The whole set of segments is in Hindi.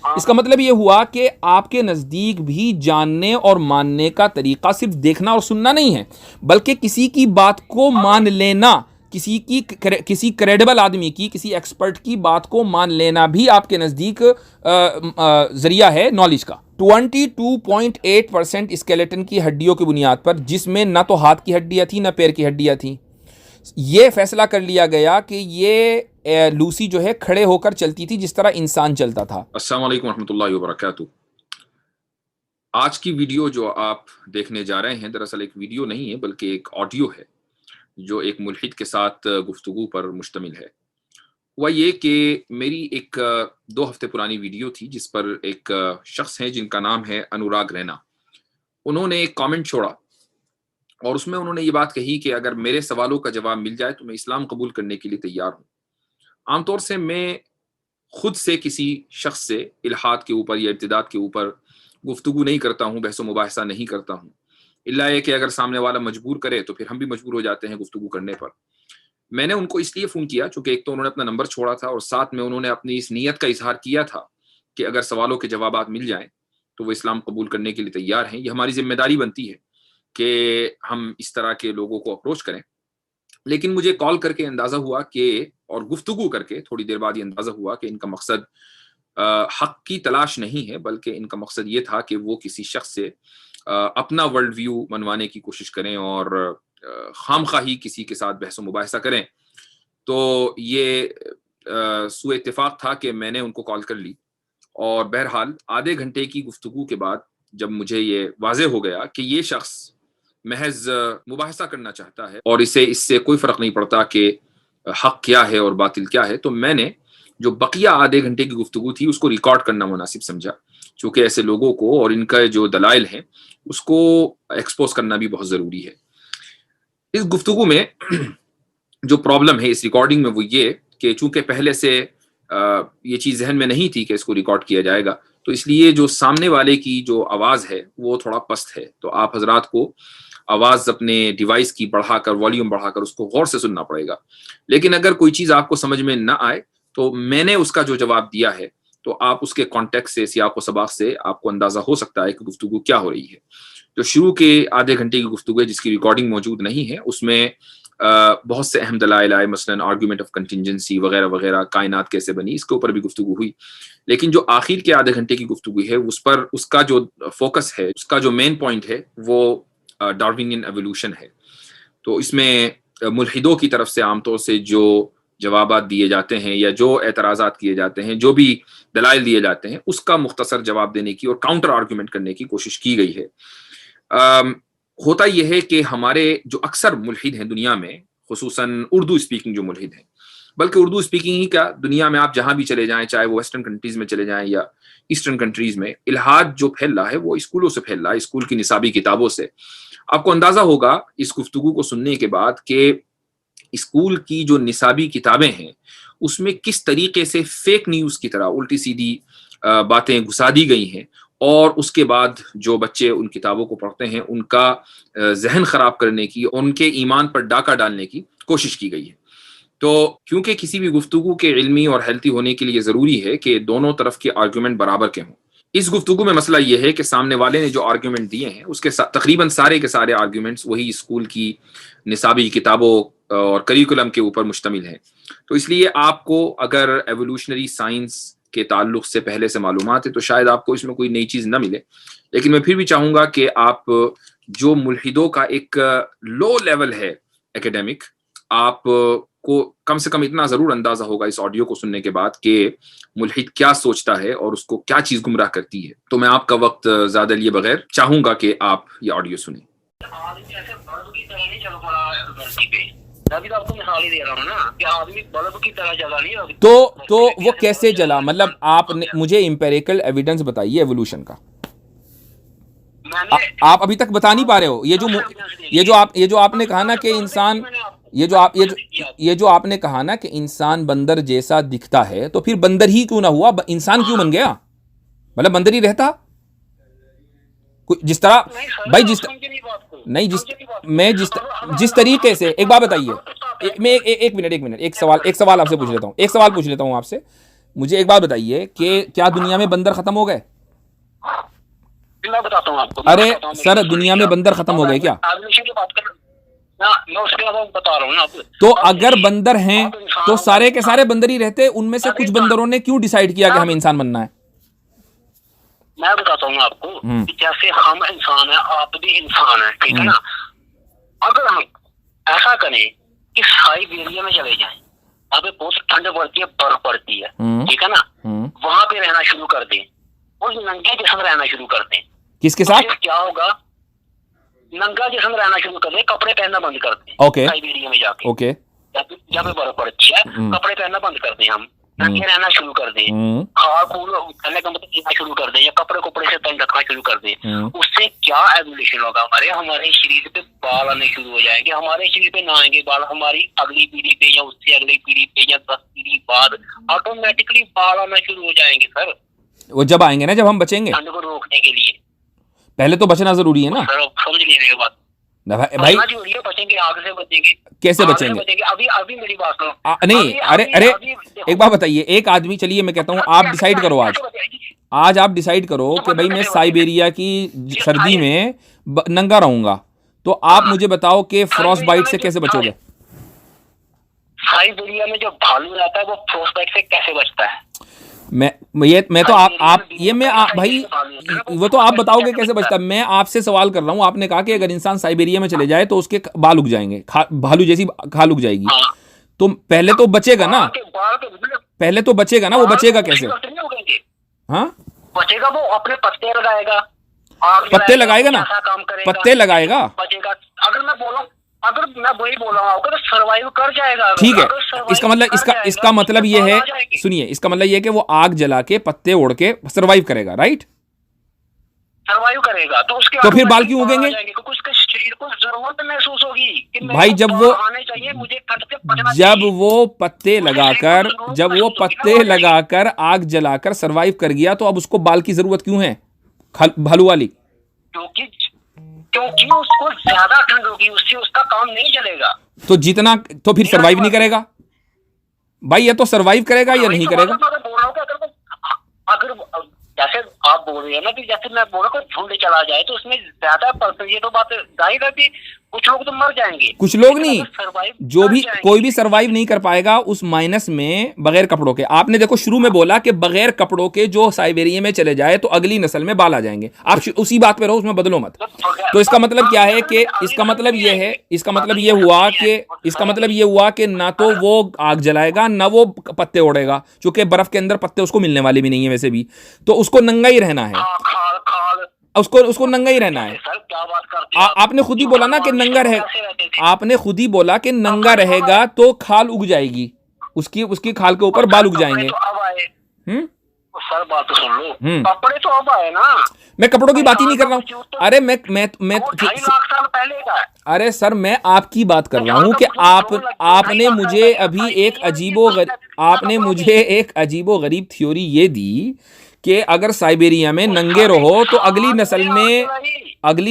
इसका मतलब ये हुआ कि आपके नज़दीक भी जानने और मानने का तरीका सिर्फ देखना और सुनना नहीं है, बल्कि किसी की बात को मान लेना, किसी क्रेडिबल आदमी की, किसी एक्सपर्ट की बात को मान लेना भी आपके नज़दीक जरिया है नॉलेज का। 22.8% स्केलेटन की हड्डियों की बुनियाद पर, जिसमें ना तो हाथ की हड्डियां थी ना पैर की हड्डियां थी, ये फैसला कर लिया गया कि ये लूसी जो है खड़े होकर चलती थी जिस तरह इंसान चलता था। अस्सलाम वालेकुम रहमतुल्लाहि व बरकातुहू। आज की वीडियो जो आप देखने जा रहे हैं दरअसल एक वीडियो नहीं है बल्कि एक ऑडियो है जो एक मुल्हिद के साथ गुफ्तगू पर मुश्तमिल है। हुआ ये कि मेरी एक 2 हफ्ते पुरानी वीडियो थी जिस पर एक शख्स है जिनका नाम है अनुराग रैना। उन्होंने एक कमेंट छोड़ा और उसमें उन्होंने ये बात कही कि अगर मेरे सवालों का जवाब मिल जाए तो मैं इस्लाम कबूल करने के लिए तैयार हूँ। आमतौर से मैं खुद से किसी शख्स से इल्हाद के ऊपर या इर्तिदाद के ऊपर गुफ्तगू नहीं करता हूँ, बहस मुबाहिसा नहीं करता हूँ। इल्ला ये कि अगर सामने वाला मजबूर करे तो फिर हम भी मजबूर हो जाते हैं गुफ्तगू करने पर। मैंने उनको इसलिए फ़ोन किया चूँकि एक तो उन्होंने अपना नंबर छोड़ा था और साथ में उन्होंने अपनी इस नीयत का इज़हार किया था कि अगर सवालों के जवाबात मिल जाएँ, तो वो इस्लाम कबूल करने के लिए तैयार हैं। ये हमारी ज़िम्मेदारी बनती है कि हम इस तरह के लोगों को अप्रोच करें। लेकिन मुझे कॉल करके अंदाज़ा हुआ कि और गुफ्तगू करके थोड़ी देर बाद ये अंदाज़ा हुआ कि इनका मकसद हक़ की तलाश नहीं है, बल्कि इनका मकसद ये था कि वो किसी शख्स से अपना वर्ल्ड व्यू मनवाने की कोशिश करें और खामख़ाही किसी के साथ बहस मुबाहिसा करें। तो ये सूए इत्तेफ़ाक था कि मैंने उनको कॉल कर ली और बहरहाल आधे घंटे की गुफ्तगू के बाद जब मुझे ये वाज़ेह हो गया कि ये शख्स महज़ मुबाहिसा करना चाहता है और इसे इससे कोई फ़र्क नहीं पड़ता कि हक़ क्या है और बातिल क्या है, तो मैंने जो बकिया आधे घंटे की गुफ्तगू थी उसको रिकॉर्ड करना मुनासिब समझा। चूँकि ऐसे लोगों को और इनका जो दलाइल हैं उसको एक्सपोज़ करना भी बहुत ज़रूरी है। इस गुफ्तगू में जो प्रॉब्लम है इस रिकॉर्डिंग में वो ये कि चूँकि पहले से ये चीज़ ज़हन में नहीं थी कि इसको रिकॉर्ड किया जाएगा, तो इसलिए जो सामने वाले की जो आवाज़ है वो थोड़ा पस्त है। तो आप हज़रात को आवाज़ अपने डिवाइस की बढ़ाकर, वॉल्यूम बढ़ाकर उसको गौर से सुनना पड़ेगा। लेकिन अगर कोई चीज़ आपको समझ में ना आए, तो मैंने उसका जो जवाब दिया है, तो आप उसके कॉन्टेक्स्ट से, सियाक़ व सबाक़ से आपको अंदाज़ा हो सकता है कि गुफ्तगू क्या हो रही है। जो शुरू के आधे घंटे की गुफ्तगू है जिसकी रिकॉर्डिंग मौजूद नहीं है, उसमें बहुत से अहम दलाइल आए, मसलन आर्गुमेंट ऑफ कंटिंजेंसी वगैरह वगैरह, कायनात कैसे बनी, इसके ऊपर भी गुफ्तगू हुई। लेकिन जो आखिर के आधे घंटे की गुफ्तगू है उस पर उसका जो फोकस है, उसका जो मेन पॉइंट है वो डार्विनियन एवोल्यूशन है। तो इसमें मुल्हिदों की तरफ से आमतौर से जो जवाबात दिए जाते हैं या जो एतराज़ात किए जाते हैं, जो भी दलाइल दिए जाते हैं, उसका मुख्तसर जवाब देने की और काउंटर आर्गुमेंट करने की कोशिश की गई है। होता यह है कि हमारे जो अक्सर मुल्हिद हैं दुनिया में, खुसूसन उर्दू स्पीकिंग जो मुल्हिद हैं, बल्कि उर्दू स्पीकिंग ही क्या, दुनिया में आप जहाँ भी चले जाएँ, चाहे वो वेस्टर्न कंट्रीज़ में चले जाएँ या ईस्टर्न कंट्रीज़ में, इल्हाद जो फैल रहा है वो स्कूलों से फैल रहा है, स्कूल की निसाबी किताबों से। आपको अंदाज़ा होगा इस गुफ्तगू को सुनने के बाद कि स्कूल की जो निसाबी किताबें हैं, उसमें किस तरीके से फेक न्यूज़ की तरह उल्टी-सीधी बातें घुसा दी गई हैं और उसके बाद जो बच्चे उन किताबों को पढ़ते हैं, उनका ज़हन ख़राब करने की, उनके ईमान पर डाका डालने की कोशिश की गई है। तो क्योंकि किसी भी गुफ्तगू के इल्मी और हेल्थी होने के लिए ज़रूरी है कि दोनों तरफ के आर्गुमेंट बराबर के हों। इस गुफ्तगू में मसला ये है कि सामने वाले ने जो आर्गुमेंट दिए हैं, उसके तकरीबन सारे के सारे आर्गुमेंट्स वही स्कूल की निसाबी किताबों और करिकुलम के ऊपर मुश्तमिल हैं। तो इसलिए आपको अगर एवोल्यूशनरी साइंस के ताल्लुक से पहले से मालूमात है, तो शायद आपको इसमें कोई नई चीज़ ना मिले। लेकिन मैं फिर भी चाहूँगा कि आप जो मुल्हिदों का एक लो लेवल है एकेडमिक, आप को कम से कम इतना ज़रूर अंदाज़ा होगा इस ऑडियो को सुनने के बाद कि मुल्हिद क्या सोचता है और उसको क्या चीज़ गुमराह करती है। तो मैं आपका वक्त ज़्यादा लिए बगैर चाहूँगा कि आप ये ऑडियो सुनें। आदमी ऐसे बल्ब की तरह नहीं चल पड़ा धरती पे। अभी तो आपको मिसाल ही दे रहा हूँ ना कि आदमी बल्ब की तरह जला नहीं अभी। तो वो कैसे जला? मतलब आपने मुझे एम्पिरिकल एविडेंस बताइए एवोल्यूशन का। आप अभी तक बता नहीं पा रहे हो। ये जो आपने कहा ना कि इंसान, ये जो आपने कहा ना कि इंसान बंदर जैसा दिखता है, तो फिर बंदर ही क्यों ना हुआ, इंसान क्यों बन गया? मतलब बंदर ही रहता जिस तरह भाई, नहीं जिस तरीके से, एक बात बताइए, एक मिनट एक सवाल आपसे पूछ लेता हूँ, आपसे मुझे एक बात बताइए कि क्या दुनिया में बंदर खत्म हो गए? मैं बताता हूँ आपको। अरे सर, दुनिया में बंदर खत्म हो गए क्या? एवोल्यूशन की बात कर ना, मैं उसके बाद बता रहा हूँ ना। तो अगर बंदर हैं तो सारे के सारे बंदर ही रहते, उनमें से कुछ बंदरों ने क्यों डिसाइड किया कि हमें इंसान बनना है? मैं बताता हूँ आपको कि जैसे हम इंसान है, आप भी इंसान है, ठीक है ना। अगर हम ऐसा करें कि साइबेरिया में चले जाएं, वहाँ पे बहुत ठंड पड़ती है, बर्फ पड़ती है, ठीक है ना, वहां पे रहना शुरू कर दें और नंगे जिस्म रहना शुरू कर दें। किसके साथ? तो क्या होगा? नंगा जिस्म रहना शुरू कर दें, कपड़े पहनना बंद कर दें। ओके। साइबेरिया में जाके ओके। जब बर्फ पड़ती है, कपड़े पहनना बंद कर दें, हम नंगे रहना शुरू कर दें, खाल फूल पहनने का मतलब लेना शुरू कर दें, या कपड़े कपड़े से तंग रखना शुरू कर दें। उससे क्या एवोल्यूशन होगा? हमारे शरीर पे बाल आने शुरू हो जाएंगे, हमारे शरीर पे ना आएंगे बाल, हमारी अगली पीढ़ी पे या उससे अगली पीढ़ी पे या 10 पीढ़ी बाद ऑटोमेटिकली बाल आना शुरू हो जाएंगे सर। वो जब आएंगे ना, जब हम बचेंगे। ठंड को रोकने के लिए पहले तो बचना जरूरी है ना सर, समझ लीजिए बात भाई। बचेंगे, आग से बचेंगे। कैसे बचेंगे? अभी अभी मेरी बात सुनो। नहीं, अरे एक बात बताइए, एक आदमी, चलिए मैं कहता हूँ आप डिसाइड करो आज आप डिसाइड करो कि भाई मैं साइबेरिया की सर्दी में नंगा रहूंगा, तो आप मुझे बताओ कि फ्रॉस्ट बाइट से कैसे बचोगे? साइबेरिया में जो भालू रहता है वो फ्रॉस्ट बाइट से कैसे बचता है? मैं तो भाई वो तो आप बताओगे कैसे बचता है। मैं आपसे सवाल कर रहा हूँ, आपने कहा कि अगर इंसान साइबेरिया में चले जाए तो उसके बाल उग जाएंगे, भालू जैसी खाल उग जाएगी। तो पहले तो बचेगा ना, पहले तो बचेगा ना, वो बचेगा कैसे? हाँ, बचेगा वो अपने पत्ते लगाएगा, पत्ते लगाएगा ना, पत्ते लगाएगा, बचेगा। अगर मैं वही बोल रहा हूँ तो सर्वाइव कर जाएगा। ठीक है, इसका मतलब ये है, सुनिए, इसका मतलब ये है कि वो आग जला के पत्ते ओढ़ के सर्वाइव करेगा, राइट? सर्वाइव करेगा तो उसके तो फिर बाल क्यों उगेंगे? उसके शरीर को जरूरत महसूस होगी कि भाई जब वो पत्ते लगाकर आग जलाकर सर्वाइव कर गया तो अब उसको बाल की जरूरत क्यों है, भालू वाली? क्योंकि उसको ज्यादा ठंड होगी, उससे उसका काम नहीं चलेगा। तो जितना, तो फिर सर्वाइव नहीं करेगा भाई, ये तो सर्वाइव करेगा या नहीं करेगा? अगर जैसे आप बोल रहे हैं ना कि जैसे मैं बोल रहा हूँ झुंड चला जाए तो उसमें ज्यादा परसेंट, ये तो बात जाहिर है कि कुछ लोग तो मर जाएंगे, कुछ लोग नहीं, जो भी कोई भी सरवाइव नहीं कर पाएगा उस माइनस में बगैर कपड़ों के। आपने देखो शुरू में बोला कि बगैर कपड़ों के जो साइबेरिया में चले जाए तो अगली नस्ल में बाल आ जाएंगे। आप उसी बात पे रहो, उसमें बदलो मत। तो इसका मतलब क्या है कि इसका मतलब ये हुआ कि ना तो वो आग जलाएगा ना वो पत्ते ओढ़ेगा, क्योंकि बर्फ के अंदर पत्ते उसको मिलने वाले भी नहीं है वैसे भी, तो उसको नंगा ही रहना है, उसको नंगा ही रहना है। आपने खुद ही बोला ना कि नंगा रहेगा, आपने खुद ही बोला कि नंगा रहेगा तो खाल उग जाएगी, उसकी खाल के ऊपर बाल उग जाएंगे। सर बात तो सुन लो, कपड़े तो अब आए ना। मैं कपड़ों की बात ही नहीं कर रहा हूँ। अरे मैं 2.5 लाख साल पहले का है। अरे सर, मैं आपकी बात कर रहा हूँ कि आपने मुझे अभी एक अजीबो गरीब थ्योरी ये दी कि अगर साइबेरिया में नंगे रहो तो अगली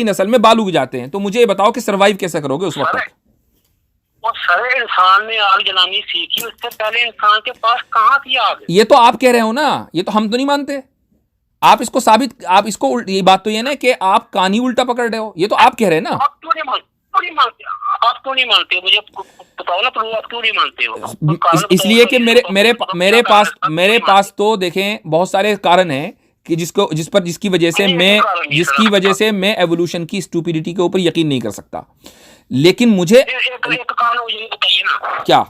नस्ल में बाल उग जाते हैं। तो मुझे ये बताओ कि सरवाइव कैसे करोगे उस वक्त तक? और सारे इंसान ने आग जलानी सीखी, उससे पहले इंसान के पास कहाँ थी आग? ये तो आप कह रहे हो ना, ये तो हम तो नहीं मानते। आप इसको ये बात तो ये ना कि आप कान ही उल्टा पकड़ रहे हो, ये तो आप कह रहे हैं ना। आप क्यों नहीं मानते हो? मुझे बताओ ना, आप क्यों नहीं मानते हो? इसलिए कि मेरे पास तो देखें बहुत सारे कारण हैं कि जिसकी वजह से मैं एवोल्यूशन की स्टूपिडिटी के ऊपर यकीन नहीं कर सकता। लेकिन मुझे एक कारण मुझे बताइए ना। क्या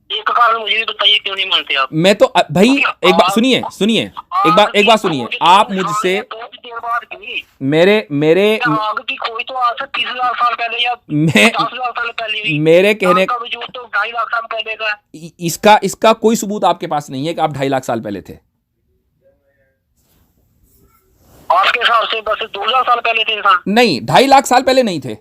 एक कारण मुझे भी बताइए, क्यों नहीं मानते आप? मैं तो भाई एक बात सुनिए, एक बात सुनिए। आप मुझसे मेरे आग की कोई तो आज से 30 लाख साल पहले या 50 लाख साल पहले मेरे कहने का वजूद तो 2.5 लाख साल पहले का है। इसका कोई सबूत आपके पास नहीं है कि आप 2.5 लाख साल पहले थे। आपके हिसाब से बस 2,000 साल पहले थे इंसान? नहीं, 2.5 लाख साल पहले नहीं थे,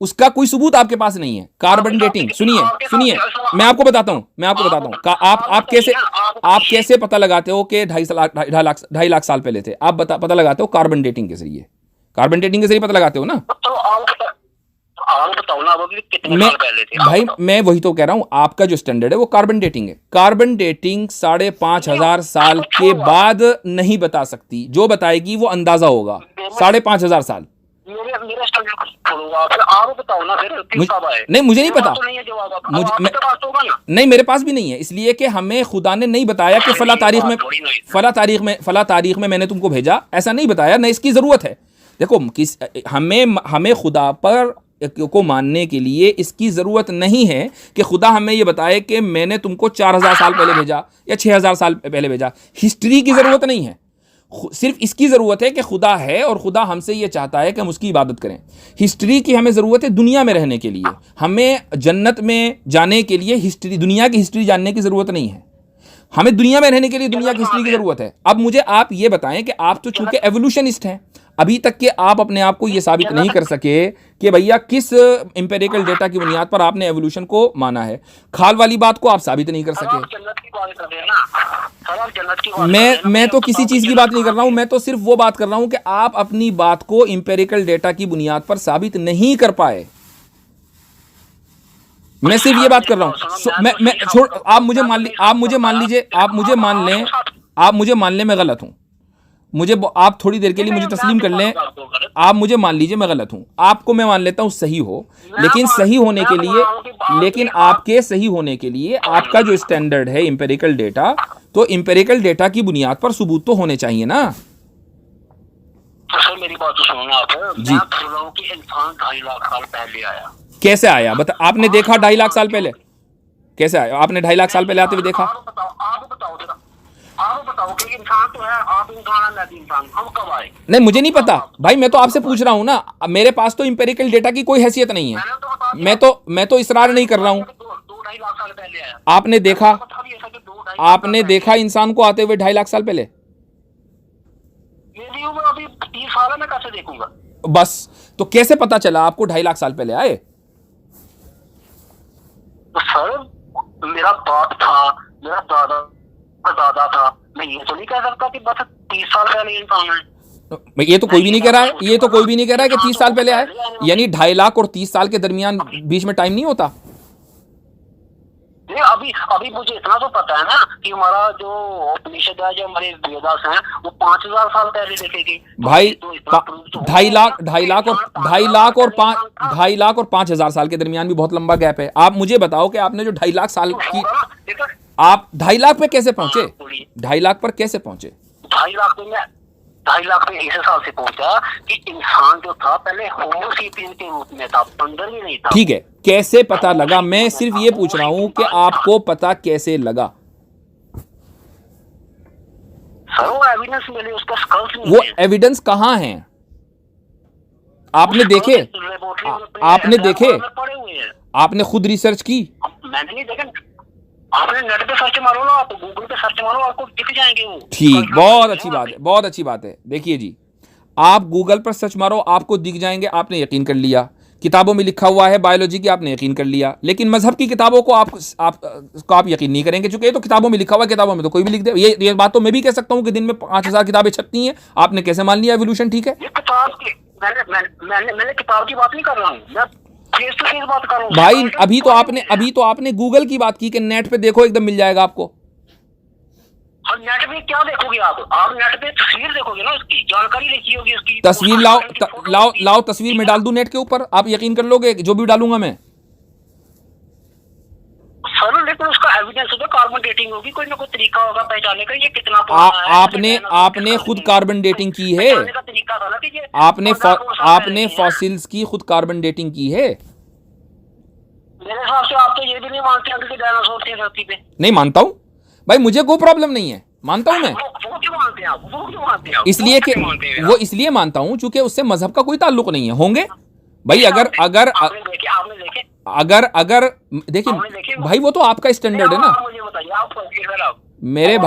उसका कोई सबूत आपके पास नहीं है। कार्बन डेटिंग, सुनिए मैं आपको बताता हूं आप कैसे पता लगाते हो कि 2.5 लाख साल पहले थे। आप पता लगाते हो कार्बन डेटिंग के जरिए, पता लगाते हो ना। तो आप बताओ ना, अभी कितने साल पहले थे भाई मैं वही तो कह रहा हूँ, आपका जो स्टैंडर्ड है वो कार्बन डेटिंग है। कार्बन डेटिंग 5,500 साल के बाद नहीं बता सकती, जो बताएगी वो अंदाजा होगा 5,500 साल। मेरा स्टैंडर्ड खोलूंगा, फिर आप बताओ ना, फिर कब आए? नहीं मुझे नहीं पता, तो नहीं है जवाब, मुझे पास होगा ना? नहीं मेरे पास भी नहीं है, इसलिए कि हमें खुदा ने नहीं बताया कि फला तारीख में मैंने तुमको भेजा, ऐसा नहीं बताया, न इसकी जरूरत है। देखो हमें खुदा पर को मानने के लिए इसकी ज़रूरत नहीं है कि खुदा हमें ये बताए कि मैंने तुमको 4,000 साल पहले भेजा या 6,000 साल पहले भेजा। हिस्ट्री की ज़रूरत नहीं है, सिर्फ इसकी ज़रूरत है कि खुदा है और खुदा हमसे ये चाहता है कि हम उसकी इबादत करें। हिस्ट्री की हमें ज़रूरत है दुनिया में रहने के लिए, हमें जन्नत में जाने के लिए हिस्ट्री, दुनिया की हिस्ट्री जानने की ज़रूरत नहीं है। हमें दुनिया में रहने के लिए दुनिया की हिस्ट्री की ज़रूरत है। अब मुझे आप ये बताएं कि आप तो चूंकि एवोल्यूशनिस्ट हैं, अभी तक के आप अपने आप को ये साबित नहीं कर सके कि भैया किस एम्पिरिकल डेटा की बुनियाद पर आपने एवोल्यूशन को माना है। खाल वाली बात को आप साबित नहीं कर सके। मैं तो किसी चीज की बात नहीं कर रहा हूं, मैं तो सिर्फ वो बात कर रहा हूं कि आप अपनी बात को एम्पिरिकल डेटा की बुनियाद पर साबित नहीं कर पाए। मैं सिर्फ ये बात कर रहा हूं। मैं छोड़, आप मुझे मान लीजिए, आप मुझे मान लें मैं गलत हूं, आप थोड़ी देर के लिए मुझे तस्लीम कर लें, आप मुझे मान लीजिए मैं गलत हूं, आपको मैं मान लेता हूं सही हो, लेकिन सही होने के लिए, लेकिन आपके सही होने के लिए आपका जो स्टैंडर्ड है एम्पिरिकल डेटा, तो एम्पिरिकल डेटा की बुनियाद पर सबूत तो होने चाहिए ना। तो सर मेरी बात तो सुनो ना आप, जी। मैं बोल रहा हूं कि इंसान 2.5 लाख साल पहले आया। कैसे आया बता, आपने देखा 2.5 लाख साल पहले कैसे आया? आपने 2.5 लाख साल पहले आते हुए देखा? आप बताओ कि इंसान तो है, आप इंसान है, मैं भी इंसान, हम कब आए? नहीं मुझे नहीं पता भाई, मैं तो आपसे पूछ रहा हूं ना, मेरे पास तो एम्पिरिकल डेटा की कोई हैसियत नहीं है। मैं तो इसरार नहीं कर रहा हूं। 2-2.5 लाख साल पहले आया। आपने देखा इंसान को आते हुए 2.5 लाख साल पहले? मेरी उम्र अभी 30 साल है, मैं कैसे देखूंगा? बस, तो कैसे पता चला आपको 2.5 लाख साल पहले आए? तो सर मेरा बाप था, मेरा दादा था, मैं ये तो नहीं कह सकता कि बस 30 साल पहले इंसान है। ये तो कोई भी नहीं कह रहा है, ये तो कोई भी नहीं कह रहा है कि 30 साल पहले आए, यानी 2.5 लाख और 30 साल के दरमियान बीच में टाइम नहीं होता। अभी मुझे इतना तो पता है ना कि हमारा जो उपनिषद है, जो हमारे वेदास हैं, वो 5,000 साल पहले लिखे गए भाई। तो 2.5 लाख और 5,000 साल के दरमियान भी बहुत लंबा गैप है। आप मुझे बताओ कि आपने जो 2.5 लाख साल की, आप 2.5 लाख पे कैसे पहुंचे? 2.5 लाख पर कैसे पहुंचे? 2.5 लाख पे इस हिसाब से पहुंचा कि इंसान जो था पहले होमो सेपियन के रूप में था, बंदर भी नहीं था। ठीक है, कैसे पता लगा? मैं सिर्फ ये पूछ रहा हूं कि आपको पता कैसे लगा? सर वो एविडेंस मिले, उसका स्कल्स नहीं वो है। एविडेंस कहाँ है? आपने देखे? आपने देखे? पड़े हुए हैं। आपने खुद रिसर्च की? मैंने नहीं देखा, आपने नेट पे सर्च मारो ना, आप गूगल पे सर्च मारो, आपको दिख जाएंगे वो। ठीक, बहुत अच्छी बात है, बहुत अच्छी बात है। देखिए जी, आप गूगल पर सर्च मारो, आपको दिख जाएंगे, आपने यकीन कर लिया। किताबों में लिखा हुआ है बायोलॉजी की, आपने यकीन कर लिया। लेकिन मजहब की किताबों को आप यकीन नहीं करेंगे, चूंकि ये तो किताबों में लिखा हुआ है, किताबों में तो कोई भी लिख दे। ये बात तो मैं भी कह सकता हूँ कि दिन में 5,000 किताबें छपती हैं, आपने कैसे मान लिया एवोल्यूशन ठीक है? ये किताब की मैंने किताब की बात नहीं कर रहा हूँ, मैं फेस टू फेस बात कर रहा हूँ भाई। अभी तो आपने गूगल की बात की कि नेट पे देखो एकदम मिल जाएगा आपको। और नेट पे क्या देखोगे आप नेट पे तस्वीर देखोगे ना, उसकी जानकारी लिखी होगी, उसकी तस्वीर लाओ तस्वीर में डाल दूं नेट के ऊपर, आप यकीन कर लोगे जो भी डालूंगा मैं? सर लेकिन उसका एविडेंस होगा, कार्बन डेटिंग होगी, कोई ना कोई तरीका होगा पहचानने का, ये कितना पुराना है। आपने खुद कार्बन डेटिंग की है? आपने फॉसिल्स की खुद कार्बन डेटिंग की है? मेरे हिसाब से आप तो ये भी नहीं मानते कि डायनासोर थे धरती पे। नहीं मानता हूं भाई, मुझे कोई प्रॉब्लम नहीं है, मानता हूं मैं। वो क्यों मानते हैं आप? वो क्यों मानते हैं आप? इसलिए कि वो इसलिए मानता हूं चूंकि उससे मजहब का कोई ताल्लुक नहीं है। होंगे भाई, अगर देखिए भाई, वो तो आपका स्टैंडर्ड है ना मेरे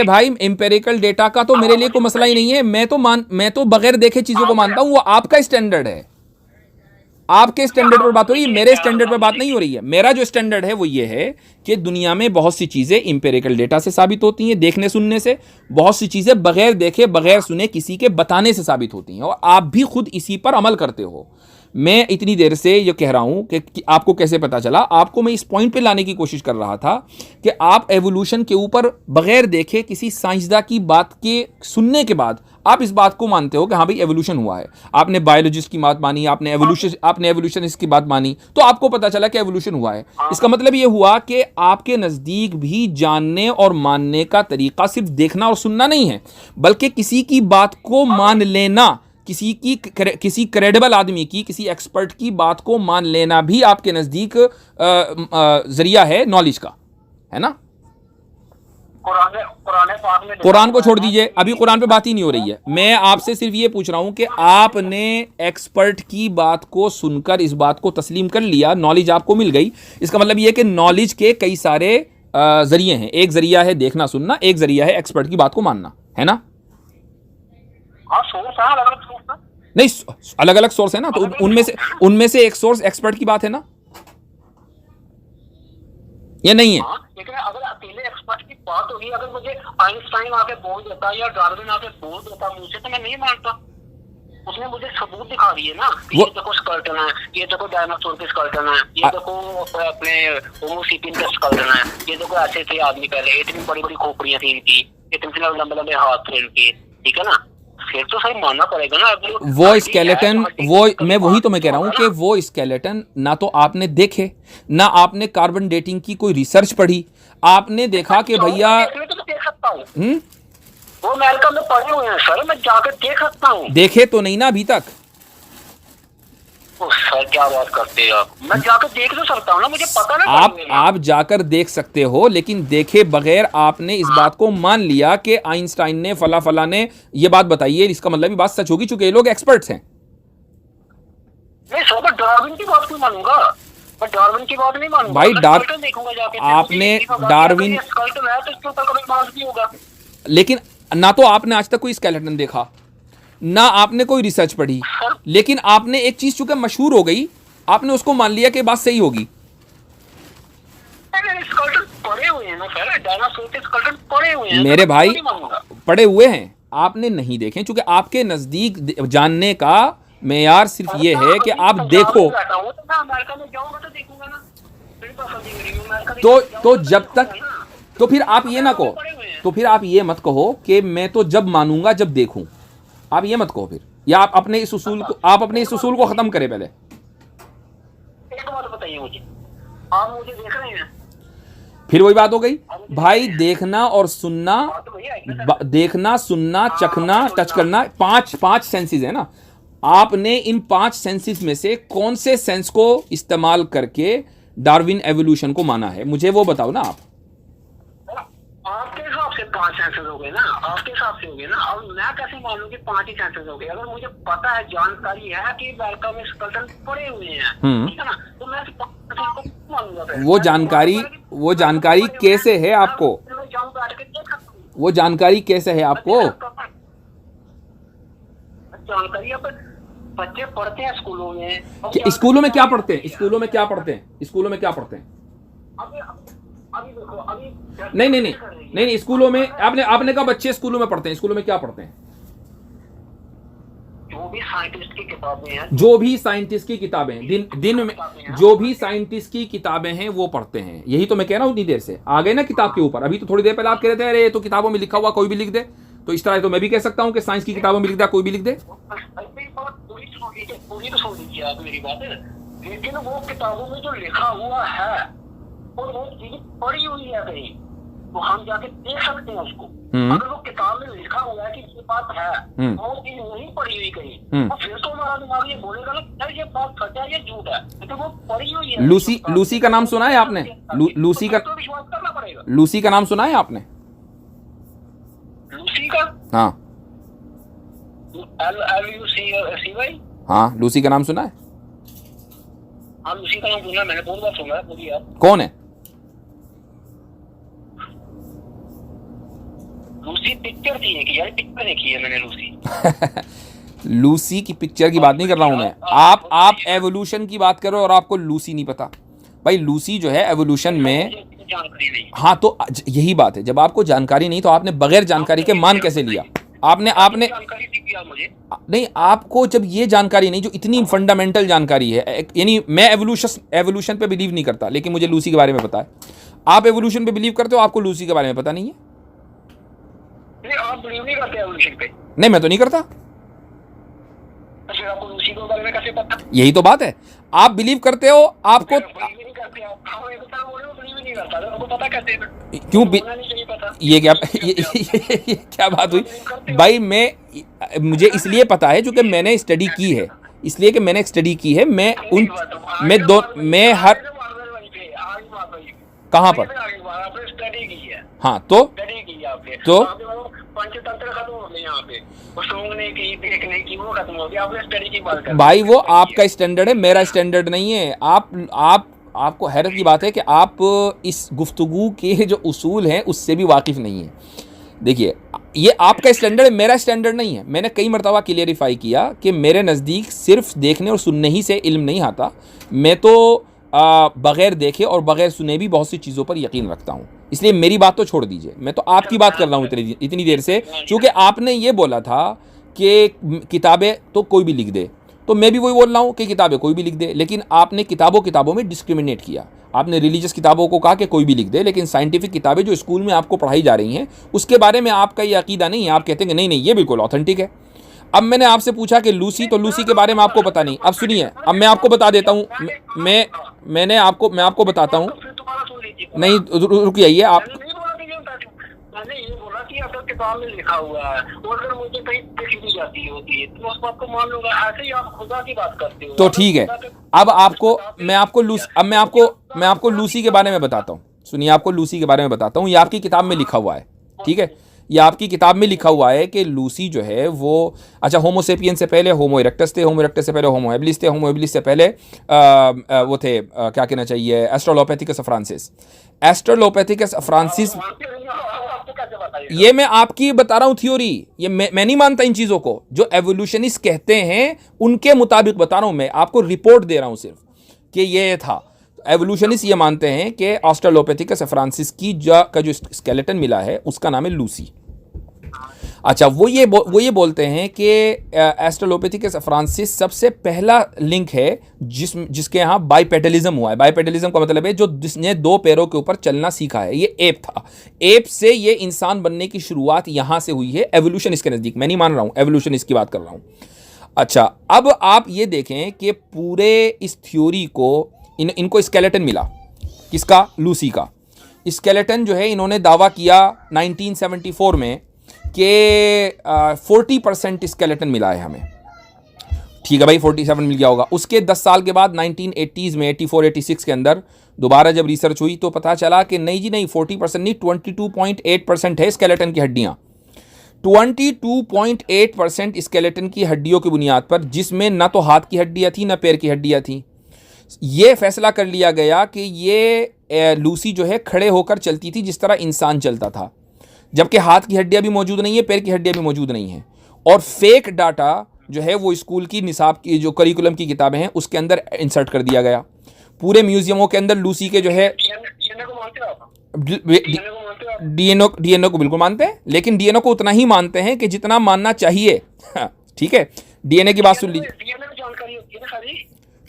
भाई। एम्पिरिकल डेटा का तो मेरे लिए कोई मसला ही नहीं है, मैं तो बगैर देखे चीजों को मानता हूं। वो आपका स्टैंडर्ड है, आपके स्टैंडर्ड पर बात हो रही है, मेरे स्टैंडर्ड पर बात नहीं हो रही है। मेरा जो स्टैंडर्ड है वो ये है कि दुनिया में बहुत सी चीज़ें एम्पिरिकल डेटा से साबित होती हैं, देखने सुनने से। बहुत सी चीज़ें बगैर देखे बगैर सुने किसी के बताने से साबित होती हैं, और आप भी खुद इसी पर अमल करते हो। मैं इतनी देर से ये कह रहा हूं कि आपको कैसे पता चला, आपको मैं इस पॉइंट पे लाने की कोशिश कर रहा था कि आप एवोल्यूशन के ऊपर बगैर देखे किसी साइंसदा की बात के सुनने के बाद आप इस बात को मानते हो कि हाँ भाई एवोल्यूशन हुआ है। आपने बायोलॉजिस्ट की बात मानी, आपने एवोल्यूशनिस्ट की बात मानी, तो आपको पता चला कि एवोल्यूशन हुआ है। इसका मतलब ये हुआ कि आपके नज़दीक भी जानने और मानने का तरीका सिर्फ देखना और सुनना नहीं है, बल्कि किसी की बात को मान लेना, किसी क्रेडिबल आदमी की, किसी एक्सपर्ट की बात को मान लेना भी आपके नज़दीक जरिया है नॉलेज का, है ना। कुरान को छोड़ दीजिए, अभी कुरान पे बात ही नहीं हो रही है। मैं आपसे सिर्फ ये पूछ रहा हूं कि आपने एक्सपर्ट की बात को सुनकर इस बात को तस्लीम कर लिया, नॉलेज आपको मिल गई। इसका मतलब ये कि नॉलेज के कई सारे जरिए हैं। एक जरिया है देखना सुनना, एक जरिया है एक्सपर्ट की बात को मानना, है ना। नहीं, अलग अलग सोर्स है ना, तो उनमें से एक सोर्स एक्सपर्ट की बात है ना, ये नहीं है। लेकिन अगर अकेले एक्सपर्ट की बात होगी, अगर मुझे आइंस्टाइन आके बोल देता या डार्विन आके बोल देता मुझे, तो मैं नहीं मानता। उसने मुझे सबूत दिखा दिए ना, ये देखो स्केलेटन है, ये देखो डायनासोर के स्केलेटन है, ये देखो अपने होमो सेपियन के स्केलेटन है, ये देखो ऐसे थे आदमी पहले, इतनी बड़ी बड़ी खोपड़ियां थी इनकी, इतने लंबे लंबे हाथ थे इनके, ठीक है ना। फिर तो सही मानना पड़ेगा ना। वो स्केलेटन, मैं वही तो मैं कह रहा हूं कि वो स्केलेटन ना तो आपने देखे, ना आपने कार्बन डेटिंग की कोई रिसर्च पढ़ी। आपने देखा कि भैया तो देख सकता हूं, वो अमेरिका में पढ़े हुए हैं सर, मैं जाकर देख सकता हूं। देखे तो नहीं ना अभी तक। सर क्या बात करते हैं आप, मैं जाकर देख तो सकता हूँ ना, मुझे पता ना। आप जाकर देख सकते हो, लेकिन देखे बगैर आपने इस बात को मान लिया कि आइंस्टाइन ने फला ने ये बात बताई है, इसका मतलब ये बात सच होगी, चूंकि ये लोग एक्सपर्ट्स हैं। नहीं सर, मैं डार्विन की बात नहीं मानूंगा, मैं डार्विन की बात नहीं मानूंगा भाई। देखूंगा जाके, आपने डार्विन, होगा, लेकिन ना तो आपने आज तक कोई स्केलेटन देखा, ना आपने कोई रिसर्च पढ़ी, लेकिन आपने एक चीज चूंकि मशहूर हो गई, आपने उसको मान लिया कि बात सही होगी। मेरे भाई पढ़े हुए हैं, आपने नहीं देखे, चूंकि आपके नजदीक जानने का मेयार सिर्फ ये है कि आप देखो। तो जब तक, तो फिर आप ये ना कहो, तो फिर आप ये मत कहो कि मैं तो जब मानूंगा जब देखूं। आप ये मत कहो फिर, या आप अपने इस उसूल को खत्म करें पहले। एक बात बताइए मुझे, आप मुझे देख रहे हैं? फिर वही बात हो गई भाई, देखना और सुनना, देखना सुनना चखना टच करना, पांच सेंसेस है ना। आपने इन 5 सेंसेस में से कौन से सेंस को इस्तेमाल करके डार्विन एवोल्यूशन को माना है, मुझे वो बताओ ना। आपके हिसाब से 5 सेंसेस हो गए ना, आपके हिसाब से हो गए ना। अब मैं कैसे मानूं कि 5 ही सेंसेस हो गए? अगर मुझे पता है, जानकारी है कि अमेरिका में स्केलेटन पड़े हुए हैं, ठीक है ना, तो मैं मानूंगा। वो जानकारी कैसे है आपको? वो जानकारी कैसे है आपको? जानकारी बच्चे पढ़ते हैं स्कूलों में। स्कूलों में क्या पढ़ते हैं? स्कूलों में क्या पढ़ते हैं? स्कूलों में क्या पढ़ते हैं? अभी देखो, अभी नहीं, स्कूलों में आपने कहा बच्चे स्कूलों में पढ़ते हैं, स्कूलों में क्या पढ़ते हैं? जो भी साइंटिस्ट की किताबें हैं, जो भी साइंटिस्ट की किताबें दिन में जो भी साइंटिस्ट की किताबें हैं वो पढ़ते हैं। यही तो मैं कह रहा हूं, इतनी देर से आ गए ना किताब के ऊपर। अभी तो थोड़ी देर पहले आप कह रहे थे अरे तो किताबों में लिखा हुआ कोई भी लिख दे, तो इस तरह तो मैं भी कह सकता हूं कि साइंस की किताबों में लिख दे, कोई भी लिख दे। पूरी तो सुन लीजिए आप मेरी बात, लेकिन वो किताबों में जो लिखा हुआ है और वो चीज पढ़ी हुई है कहीं, तो हम जाके देख सकते हैं उसको। अगर वो किताब में लिखा हुआ है कि ये बात है, वो चीज नहीं पढ़ी हुई कहीं, तो फिर तो हमारा दिमाग ये बोलेगा ना ये बात सच है, ये झूठ है, लेकिन वो पढ़ी हुई है। लूसी का नाम सुना है आपने? लूसी का विश्वास करना पड़ेगा। लूसी का नाम सुना है आपने? लूसी का? हाँ, LUCY। हाँ, लूसी का नाम सुना है? हाँ, लूसी का नाम सुना है, मैंने बहुत बार सुना है। बोलिए आप। कौन है? लूसी पिक्चर थी कि यार, पिक्चर देखी है मैंने लूसी। लूसी की पिक्चर की बात नहीं कर रहा हूं मैं। आप एवोल्यूशन की बात कर रहे हो और आपको लूसी नहीं पता। भाई लूसी जो है एवोल्यूशन में, जानकारी नहीं। हाँ तो यही बात है, जब आपको जानकारी नहीं तो आपने बगैर जानकारी के मान कैसे लिया? आपने आप मुझे। नहीं, आपको जब ये जानकारी नहीं, जो इतनी फंडामेंटल जानकारी है, यानी मैं एवोल्यूशन पे बिलीव नहीं करता, लेकिन मुझे लूसी के बारे में पता है। आप एवोल्यूशन पे बिलीव करते हो, आपको लूसी के बारे में पता नहीं है। नहीं, आप बिलीव नहीं करते एवोल्यूशन पे? नहीं, मैं तो नहीं करता। फिर आपको लूसी के बारे में कैसे पता? यही तो बात है, आप बिलीव करते हो, आपको बिलीव नहीं करते आप। हाँ, एक तरह बोल रहे हो बिलीव नहीं करता, तो आपको पता कैसे? क्यों होना नहीं चाहिए पता। ये क्या ये क्या बात हुई भाई? मुझे इसलिए पता है क्योंकि मैंने स्टडी की है, इसलिए कि मैंने स्टडी की है। मैं हर कहाँ पर? स्टडी की है। हाँ, तो स्टडी की आपने, तो पंचतंत्र खत्म हो गए यहाँ पे, वो सूंघने की, देखने की, वो खत्म हो गया। आपने स्टडी की बात कर भाई, वो आपका स्टैंडर्ड है, मेरा स्टैंडर्ड नहीं है। आपको हैरत की बात है कि आप इस गुफ्तगू के जो उसूल हैं उससे भी वाकिफ़ नहीं है। देखिए, ये आपका स्टैंडर्ड है, मेरा स्टैंडर्ड नहीं है। मैंने कई मरतबा क्लियरिफाई किया कि मेरे नज़दीक सिर्फ देखने और सुनने ही से इल्म नहीं आता। मैं तो बग़ैर देखे और बग़ैर सुने भी बहुत सी चीज़ों पर यकीन रखता हूँ। इसलिए मेरी बात तो छोड़ दीजिए, मैं तो आपकी बात कर रहा हूँ इतनी देर से, क्योंकि आपने ये बोला था कि किताबें तो कोई भी लिख दे, तो मैं भी वही बोल रहा हूँ कि किताबें कोई भी लिख दे। लेकिन आपने किताबों में डिस्क्रिमिनेट किया। आपने रिलीजियस किताबों को कहा कि कोई भी लिख दे, लेकिन साइंटिफिक किताबें जो स्कूल में आपको पढ़ाई जा रही हैं उसके बारे में आपका ये अकीदा नहीं है। आप कहते हैं कि नहीं नहीं, ये बिल्कुल ऑथेंटिक है। अब मैंने आपसे पूछा कि लूसी, तो लूसी के बारे में आपको पता नहीं। अब सुनिए, अब मैं आपको बता देता हूँ। मैं आपको बताता हूँ। नहीं, रुक जाइए आप। मैंने ये बोला कि अगर किताब में लिखा हुआ है और अगर मुझे कहीं लिखी भी जाती होती है तो उस बात को मान लूंगा। ऐसे ही आप खुदा की बात करते हो तो ठीक है। अब मैं आपको लूसी के बारे में बताता हूँ। सुनिए, आपको लूसी के बारे में बताता हूँ। ये आपकी किताब में लिखा हुआ है, ठीक है? ये आपकी किताब में लिखा हुआ है कि लूसी जो है वो, अच्छा, होमो सेपियन से पहले होमो इरेक्टस थे, होमो इरेक्टस से पहले होमो हेबिलिस थे, होमो हेबिलिस से पहले वो थे, क्या कहना चाहिए, एस्ट्रोलोपैथिकस फ्रांसिस। एस्ट्रोलोपैथिकस फ्रांसिस, ये मैं आपकी बता रहा हूँ थ्योरी। ये मैं नहीं मानता इन चीज़ों को। जो एवोल्यूशनिस्ट कहते हैं उनके मुताबिक बता रहा हूँ, मैं आपको रिपोर्ट दे रहा हूँ सिर्फ कि ये था। एवोल्यूशनिस्ट ये मानते हैं कि ऑस्ट्रेलोपैथिकस फ्रांसिस का जो स्केलेटन मिला है उसका नाम है लूसी। अच्छा, वो ये बोलते हैं कि एस्ट्रोलोपैथिकस फ्रांसिस सबसे पहला लिंक है जिसके यहाँ बाइपेटलिज्म हुआ है। बाइपेटलिज्म का मतलब है जिसने दो पैरों के ऊपर चलना सीखा है। ये एप था। एप से ये इंसान बनने की शुरुआत यहाँ से हुई है। एवोल्यूशन इसके नज़दीक, मैं नहीं मान रहा हूँ, एवोल्यूशन इसकी बात कर रहा हूँ। अच्छा, अब आप ये देखें कि पूरे इस थ्योरी को इनको स्केलेटन मिला। किसका? लूसी का स्केलेटन जो है इन्होंने दावा किया 1974 में कि 40% स्केलेटन मिला है हमें। ठीक है भाई, 47 मिल गया होगा। उसके 10 साल के बाद 1980s में 84-86 के अंदर दोबारा जब रिसर्च हुई तो पता चला कि नहीं जी नहीं, 40% नहीं, 22.8% है स्केलेटन की हड्डियाँ। 22.8% स्केलेटन की हड्डियों की बुनियाद पर, जिसमें ना तो हाथ की हड्डियाँ थी ना पैर की हड्डियाँ थी, ये फैसला कर लिया गया कि ये लूसी जो है खड़े होकर चलती थी जिस तरह इंसान चलता था, जबकि हाथ की हड्डियाँ भी मौजूद नहीं है, पैर की हड्डियाँ भी मौजूद नहीं है। और फेक डाटा जो है वो स्कूल की निसाब की जो करिकुलम की किताबें हैं उसके अंदर इंसर्ट कर दिया गया। पूरे म्यूजियमों के अंदर लूसी के जो है डीएनए को बिल्कुल मानते हैं, लेकिन डीएनए को उतना ही मानते हैं कि जितना मानना चाहिए। ठीक है, डीएनए की बात सुन लीजिए।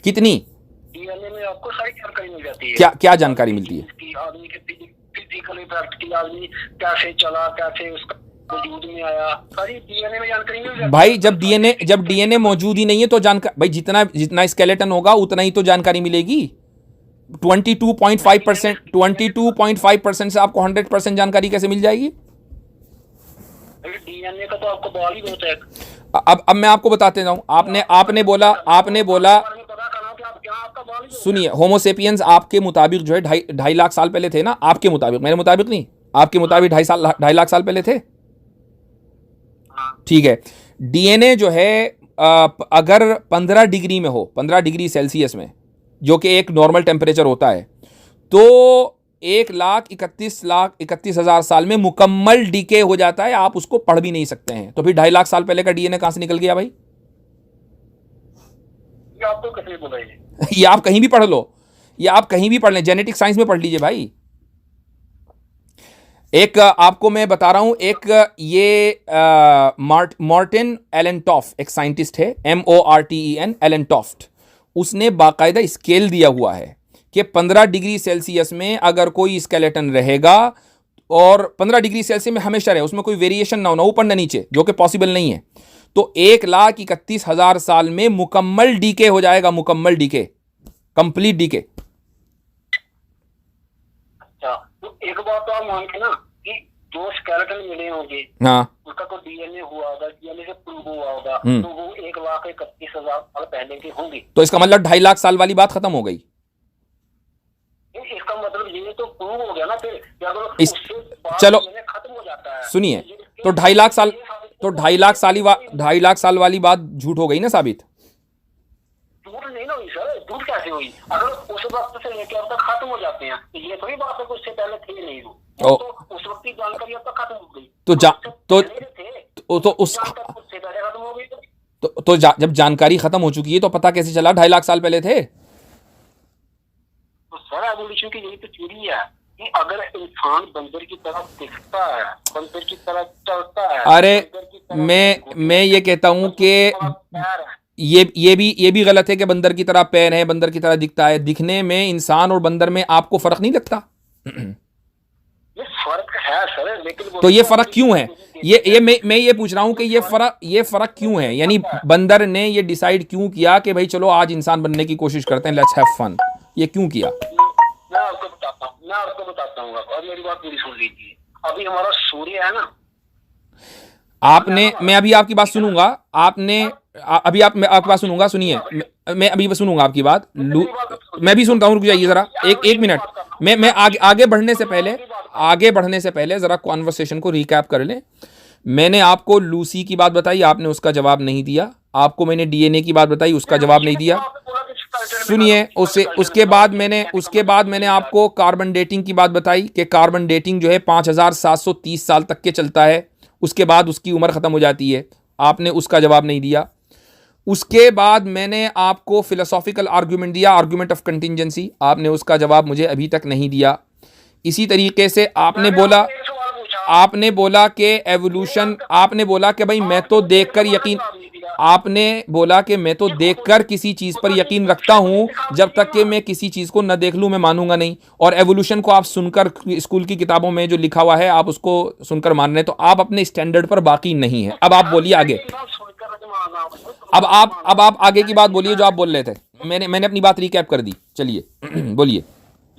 कितनी? डीएनए में आपको सारी जानकारी मिल जाती है। क्या जानकारी मिलती है? आदमी के फिजिकल इफेक्ट की, आदमी कैसे चला, कैसे उसका वजूद में आया, सारी डीएनए में जानकारी मिल जाती है। भाई, जब डीएनए मौजूद ही नहीं है तो जानकारी, भाई जितना स्केलेटन होगा उतना ही तो जानकारी मिलेगी। 22.5% से आपको 100% जानकारी कैसे मिल जाएगी? डीएनए का तो आपको बॉल ही बहुत है। अब मैं आपको बताते जाऊं। आपने बोला सुनिए, होमोसेपियंस आपके मुताबिक जो है 2.5 लाख साल पहले थे ना। आपके मुताबिक, मेरे मुताबिक नहीं, आपके मुताबिक 2.5 लाख साल पहले थे। ठीक है, डीएनए जो है अगर 15 डिग्री में हो, 15 डिग्री सेल्सियस में, जो कि एक नॉर्मल टेम्परेचर होता है, तो 1,31,31,000 साल में मुकम्मल डीके हो जाता है। आप उसको पढ़ भी नहीं सकते हैं। तो फिर 2.5 लाख साल पहले का डीएनए कहां से निकल गया भाई? आपको किसने बोला ये आप कहीं भी पढ़ लो, ये आप कहीं भी पढ़ लें, जेनेटिक साइंस में पढ़ लीजिए भाई। एक आपको मैं बता रहा हूं, एक ये मार्टिन एलेनटॉफ्ट एक साइंटिस्ट है, MORTEN एलेनटॉफ्ट, उसने बाकायदा स्केल दिया हुआ है कि 15 डिग्री सेल्सियस में अगर कोई स्केलेटन रहेगा और 15 डिग्री सेल्सियस में हमेशा रहे, उसमें कोई वेरिएशन ना हो, ना ऊपर ना नीचे, जो कि पॉसिबल नहीं है, तो 1,31,000 साल में मुकम्मल डीके हो जाएगा, मुकम्मल डीके, कंप्लीट डीके। अच्छा, तो एक बात तो आप मान के ना कि जो स्केलेटन मिले होंगे, हाँ, उसका कोई DNA हुआ होगा, DNA से प्रूव हुआ होगा, तो वो 1,31,000 साल पहले के होंगे। तो इसका मतलब 2.5 लाख साल वाली बात खत्म हो गई। इसका मतलब ये तो प्रूव हो गया ना फिर, चलो खत्म हो जाता है। सुनिए, तो 2.5 लाख साल, तो 2.5 लाख साल वाली बात झूठ हो गई ना साबित। झूठ नहीं ना हुई सर, झूठ कैसे हुई? अगर उस वक्त से लेकर अब तक खत्म हो जाते हैं, तो ये थोड़ी बात है कि उससे पहले थे नहीं वो, तो उस वक्त की जानकारी अब तक खत्म हो गई। उससे पहले खत्म हो गई। जब जानकारी खत्म हो चुकी है तो पता कैसे चला 2.5 लाख साल पहले थे? तो सर एवोल्यूशन की यही तो थ्योरी है कि अगर इंसान बंदर की तरह दिखता है, बंदर की तरह चलता है, अरे मैं ये कहता हूं कि ये भी गलत है कि बंदर की तरह पैर है, बंदर की तरह दिखता है। दिखने में इंसान और बंदर में आपको फर्क नहीं लगता? ये फर्क है सर, लेकिन तो ये फर्क क्यों है? ये मैं ये पूछ रहा हूं कि ये फर्क क्यों है? यानी बंदर ने ये डिसाइड क्यों किया कि भाई चलो आज इंसान बनने की कोशिश करते हैं, लेट्स हैव फन, ये क्यों किया? मैं आपको बताता हूँ और मेरी बात पूरी सुन लीजिए। अभी हमारा सूर्य है ना, आपने, मैं अभी आपकी बात सुनूंगा, आपने अभी मैं आपकी बात सुनूंगा, सुनिए, मैं अभी सुनूंगा आपकी बात, मैं भी सुनता हूँ, रुक जाइए जरा, एक मिनट, मैं आगे बढ़ने से पहले जरा कॉन्वर्सेशन को रिकैप कर लें। मैंने आपको लूसी की बात बताई, आपने उसका जवाब नहीं दिया। आपको मैंने DNA की बात बताई, उसका जवाब नहीं दिया। सुनिए, उसके बाद मैंने आपको कार्बन डेटिंग की बात बताई कि कार्बन डेटिंग जो है 5,730 साल तक के चलता है, उसके बाद उसकी उम्र खत्म हो जाती है। आपने उसका जवाब नहीं दिया। उसके बाद मैंने आपको फिलोसॉफिकल आर्गुमेंट दिया, आर्गुमेंट ऑफ कंटिजेंसी, आपने उसका जवाब मुझे अभी तक नहीं दिया। इसी तरीके से आपने बोला कि एवोल्यूशन, आपने बोला कि भाई मैं तो देखकर यकीन, आपने बोला कि मैं तो देखकर किसी चीज पर यकीन रखता हूं, जब तक कि मैं किसी चीज को न देख लूं मैं मानूंगा नहीं। और एवोल्यूशन को आप सुनकर, स्कूल की किताबों में जो लिखा हुआ है आप उसको सुनकर मान रहे हैं, तो आप अपने स्टैंडर्ड पर बाकी नहीं है। अब आप बोलिए आगे, अब आप आगे की बात बोलिए जो आप बोल रहे थे। मैंने अपनी बात रिकैप कर दी, चलिए बोलिए।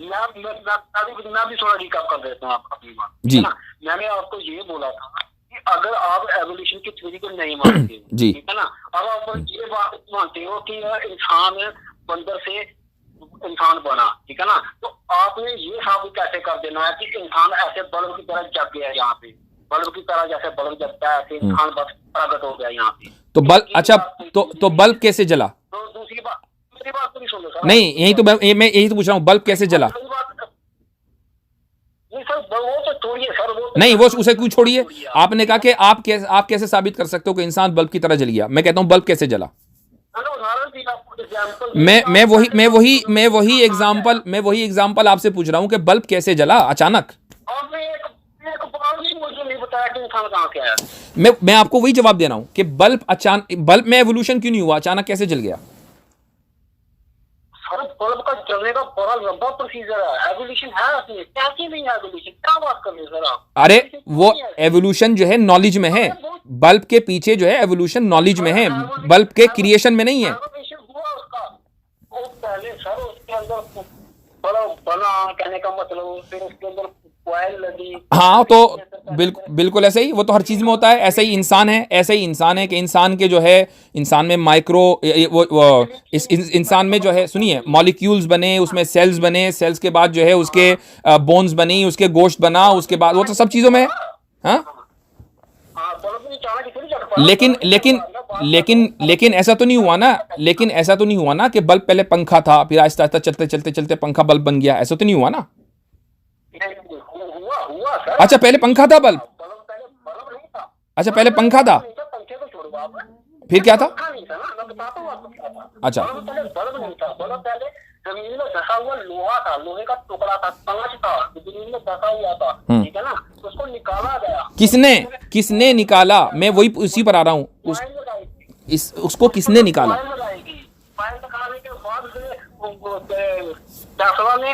मैं भी थोड़ा रिकैप कर देता हूँ अपनी बात जी। मैंने आपको ये बोला था कि अगर आप एवोल्यूशन की थ्योरी को नहीं मानते हो, जी, ठीक है ना, अब आप ये बात मानते हो कि इंसान बंदर से इंसान बना, ठीक है ना, तो आपने ये साबित कैसे कर देना है कि इंसान ऐसे बल्ब की तरह जग गया यहाँ पे, बल्ब की तरह जैसे बल्ब जगता है ऐसे इंसान बस प्रकट हो गया यहाँ पे। तो बल्ब, अच्छा, तो बल्ब कैसे जला? तो दूसरी बात, मेरी बात तो नहीं सुन लो। नहीं, यही तो मैं यही तो पूछ रहा हूँ, बल्ब कैसे जला? नहीं, वो उसे क्यों छोड़िए, आपने कहा कि आप कैसे साबित कर सकते हो कि इंसान बल्ब की तरह जल गया। मैं कहता हूं बल्ब कैसे जला। मैं वही एग्जांपल आपसे पूछ रहा हूं कि बल्ब कैसे जला अचानक। मैं आपको वही जवाब दे रहा हूं कि बल्ब में एवोल्यूशन क्यों नहीं हुआ, अचानक कैसे जल गया? बल्ब का जलने का बड़ा लंबा प्रोसीजर है, एवोल्यूशन है उसमें, क्या नहीं है एवोल्यूशन, क्या बात कर रहे हैं सर आप? अरे वो एवोल्यूशन जो है नॉलेज में है, बल्ब के पीछे जो है एवोल्यूशन नॉलेज में है, बल्ब के क्रिएशन में नहीं है। पहले सर उसके अंदर बल्ब बना, कहने का मतलब, फिर उसके अंदर कॉइल लगी। हाँ, तो बिल्कुल ऐसे ही, वो तो हर चीज में होता है। ऐसे ही इंसान है कि इंसान के जो है, इंसान में माइक्रो इस इंसान में जो है, सुनिए, मॉलिक्यूल्स बने, उसमें सेल्स बने, सेल्स के बाद जो है उसके बोन्स बनी, उसके गोश्त बना, उसके बाद वो तो सब चीजों में है। हाँ, लेकिन ऐसा तो नहीं हुआ ना कि बल्ब पहले पंखा था, फिर आहिस्ता आहिस्ता चलते पंखा बल्ब बन गया, ऐसा तो नहीं हुआ ना। अच्छा, पहले पंखा था बल्ब? अच्छा, पहले पंखा था, फिर क्या था? अच्छा, बल्ब नहीं था, बल्ब पहले जमीन में धसा हुआ लोहा था, लोहे का टुकड़ा था, कांच था, जमीन में धसा हुआ था, ठीक है ना, उसको निकाला गया। किसने निकाला? मैं वही उसी पर आ रहा हूँ। उसको किसने निकाला? फाइल निकालने के बाद फैसला ने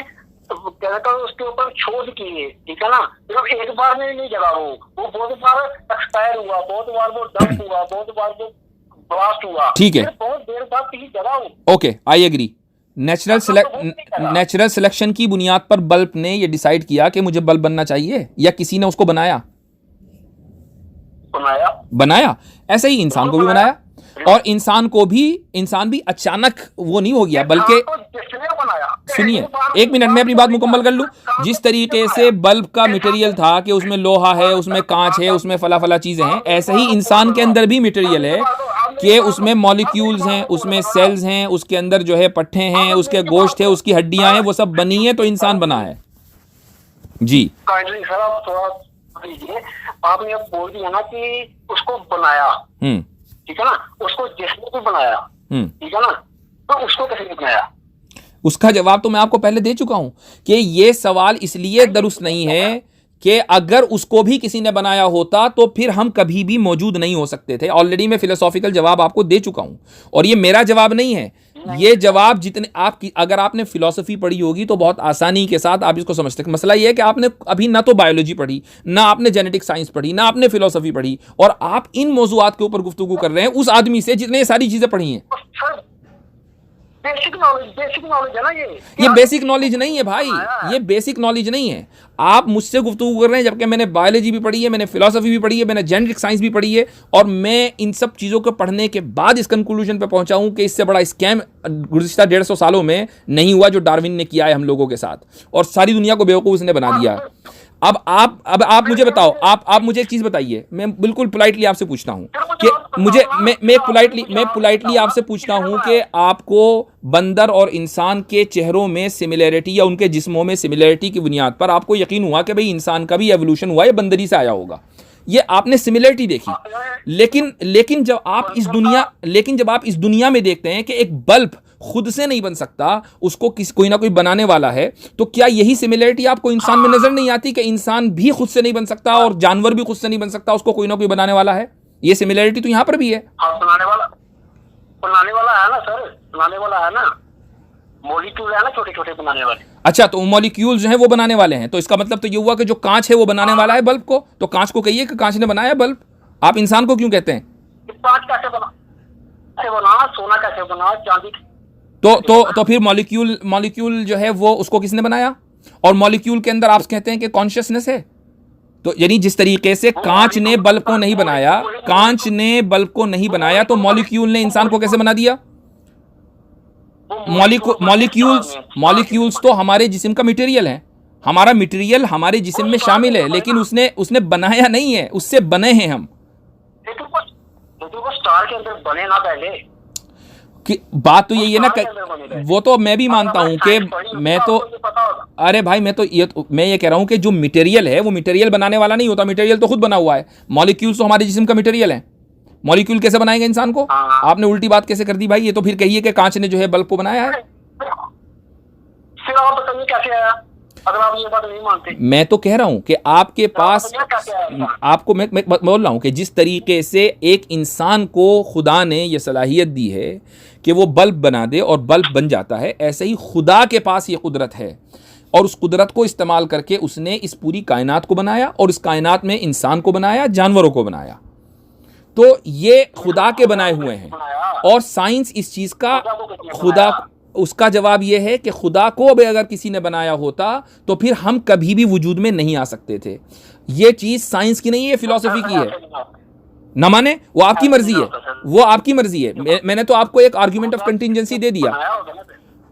उसके ऊपर शोध किए, ठीक है ना, सिर्फ एक बार में नहीं जला, वो बहुत बार एक्सपायर हुआ, बहुत बार वो डंप हुआ, बहुत बार वो ब्लास्ट हुआ, ठीक है, बहुत देर बाद कहीं जला। Okay, I agree. Natural selection की बुनियाद पर बल्ब ने ये डिसाइड किया कि मुझे बल्ब बनना चाहिए, या किसी ने उसको बनाया? ऐसे ही इंसान को भी बनाया, और इंसान भी अचानक वो नहीं हो गया, बल्कि सुनिए एक मिनट, मैं अपनी बात मुकम्मल कर लूं। जिस तरीके से बल्ब का मटेरियल था कि उसमें लोहा है, उसमें कांच है, उसमें फला फला चीजें हैं, ऐसे ही इंसान के अंदर भी मटेरियल है कि उसमें मॉलिक्यूल्स हैं, उसमें सेल्स हैं, उसके अंदर जो है पट्टे हैं, उसके गोश्त है, उसकी हड्डियां हैं, वो सब बनी है तो इंसान बना है। जी आपने अब बोल दिया ना कि उसको बनाया, ठीक है ना, उसको जिसने भी बनाया, ठीक है ना, तो उसको कैसे बनाया? उसका जवाब तो मैं आपको पहले दे चुका हूं कि ये सवाल इसलिए दुरुस्त नहीं है कि अगर उसको भी किसी ने बनाया होता तो फिर हम कभी भी मौजूद नहीं हो सकते थे। ऑलरेडी मैं फिलोसॉफिकल जवाब आपको दे चुका हूं, और ये मेरा जवाब नहीं है। ये जवाब जितने आपकी, अगर आपने फिलॉसफी पढ़ी होगी तो बहुत आसानी के साथ आप इसको समझ सकते। मसला ये है कि आपने अभी ना तो बायोलॉजी पढ़ी, ना आपने जेनेटिक साइंस पढ़ी, ना आपने फिलॉसफी पढ़ी, और आप इन मौजूआत के ऊपर गुफ्तगू कर रहे हैं उस आदमी से जिसने ये सारी चीजें पढ़ी हैं। बेसिक नॉलेज है ना ये बेसिक नॉलेज नहीं है भाई, ये बेसिक नॉलेज नहीं है। आप मुझसे गुफ्तगू कर रहे हैं जबकि मैंने बायोलॉजी भी पढ़ी है, मैंने फिलॉसफी भी पढ़ी है, मैंने जेनेटिक साइंस भी पढ़ी है, और मैं इन सब चीज़ों को पढ़ने के बाद इस कंक्लूजन पे पहुंचा हूं कि इससे बड़ा स्कैम गुज़िश्ता 150 सालों में नहीं हुआ जो डार्विन ने किया है हम लोगों के साथ, और सारी दुनिया को बेवकूफ़ उसने बना दिया। अब आप मुझे बताओ, आप मुझे एक चीज़ बताइए, मैं बिल्कुल पोलाइटली आपसे पूछता हूं कि मैं पोलाइटली आपसे पूछता हूं कि आपको बंदर और इंसान के चेहरों में सिमिलैरिटी या उनके जिस्मों में सिमिलैरिटी की बुनियाद पर आपको यकीन हुआ कि भाई इंसान का भी एवोल्यूशन हुआ, ये बंदरी से आया होगा, ये आपने सिमिलैरिटी देखी। लेकिन जब आप इस दुनिया में देखते हैं कि एक बल्ब खुद से नहीं बन सकता, उसको कोई ना कोई बनाने वाला है, तो क्या यही सिमिलैरिटी आपको इंसान में नजर नहीं आती कि इंसान भी खुद से नहीं बन सकता और जानवर भी खुद से नहीं बन सकता, उसको कोई ना कोई बनाने वाला है? ये सिमिलैरिटी तो यहां पर भी है। बनाने वाला है ना सर, बनाने वाला है ना, मॉलिक्यूल है ना, छोटे छोटे बनाने वाले। अच्छा, तो मॉलिक्यूल जो है वो बनाने वाले हैं, तो इसका मतलब तो ये हुआ कि जो कांच है वो बनाने वाला है बल्ब को, तो कांच को कहिए कि कांच ने बनाया बल्ब। आप इंसान को क्यों कहते हैं? कांच कैसे बना, सोना कैसे बना, चांदी? तो फिर मॉलिक्यूल जो है वो उसको किसने बनाया? और मॉलिक्यूल के अंदर आप कहते हैं कि कॉन्शियसनेस है, तो यानी जिस तरीके से कांच ने बल्ब को नहीं बनाया, तो मॉलिक्यूल ने इंसान को कैसे बना दिया? मॉलिक्यूल्स तो हमारे जिस्म का मटेरियल है, हमारा मटेरियल हमारे जिस्म में शामिल है, लेकिन उसने बनाया नहीं है, उससे बने हैं हम। लेकिन वो स्टार के अंदर बने ना पहले कि बात तो यही है ना, वो तो मैं भी मानता हूं कि अरे भाई मैं ये कह रहा हूं कि जो मटेरियल है वो मटेरियल बनाने वाला नहीं होता, मटेरियल तो खुद बना हुआ है। मॉलिक्यूल्स तो हमारे जिस्म का मटेरियल है, मॉलिक्यूल कैसे बनाएंगे इंसान को? आपने उल्टी बात कैसे कर दी भाई? ये तो फिर कहिए कि कांच ने जो है बल्ब को बनाया है। फिर आप बताइए कैसे आया, अगर आप ये बात नहीं मानते? मैं तो कह रहा हूं कि आपके पास, आपको मैं बोल रहा हूं कि जिस तरीके से एक इंसान को खुदा ने यह सलाहियत दी है कि वो बल्ब बना दे और बल्ब बन जाता है, ऐसे ही खुदा के पास ये कुदरत है, और उस कुदरत को इस्तेमाल करके उसने इस पूरी कायनात को बनाया, और इस कायनात में इंसान को बनाया, जानवरों को बनाया। तो ये खुदा के बनाए हुए हैं, और साइंस इस चीज़ का खुदा, उसका जवाब यह है कि खुदा को अगर किसी ने बनाया होता तो फिर हम कभी भी वजूद में नहीं आ सकते थे। ये चीज़ साइंस की नहीं है, फिलॉसफी की है। न माने वो आपकी मर्जी है, वो आपकी मर्जी है। मैंने तो आपको एक आर्ग्यूमेंट ऑफ कंटिजेंसी दे दिया,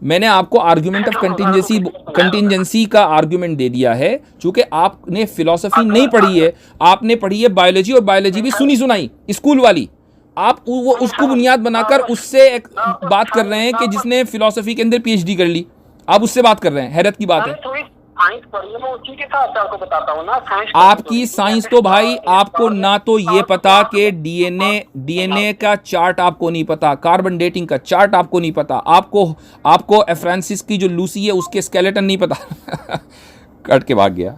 मैंने आपको आर्ग्यूमेंट ऑफ कंटिजेंसी का आर्ग्यूमेंट दे दिया है। चूंकि आपने फिलॉसफी नहीं पढ़ी है, आपने पढ़ी है बायोलॉजी, और बायोलॉजी भी सुनी सुनाई स्कूल वाली, आप वो उसको बुनियाद बनाकर उससे एक बात कर रहे हैं कि जिसने फिलॉसफी के अंदर पीएचडी कर ली, आप उससे बात कर रहे हैं। हैरत की बात है। साइंस पढ़ी है, मैं उसी के हिसाब से आपको बताता हूँ ना। साइंस आपकी साइंस तो भाई आपको ना तो ये पता कि डीएनए का चार्ट आपको नहीं पता, कार्बन डेटिंग का चार्ट आपको नहीं पता, आपको फ्रांसिस की जो लूसी है उसके स्केलेटन नहीं पता। कट के भाग गया।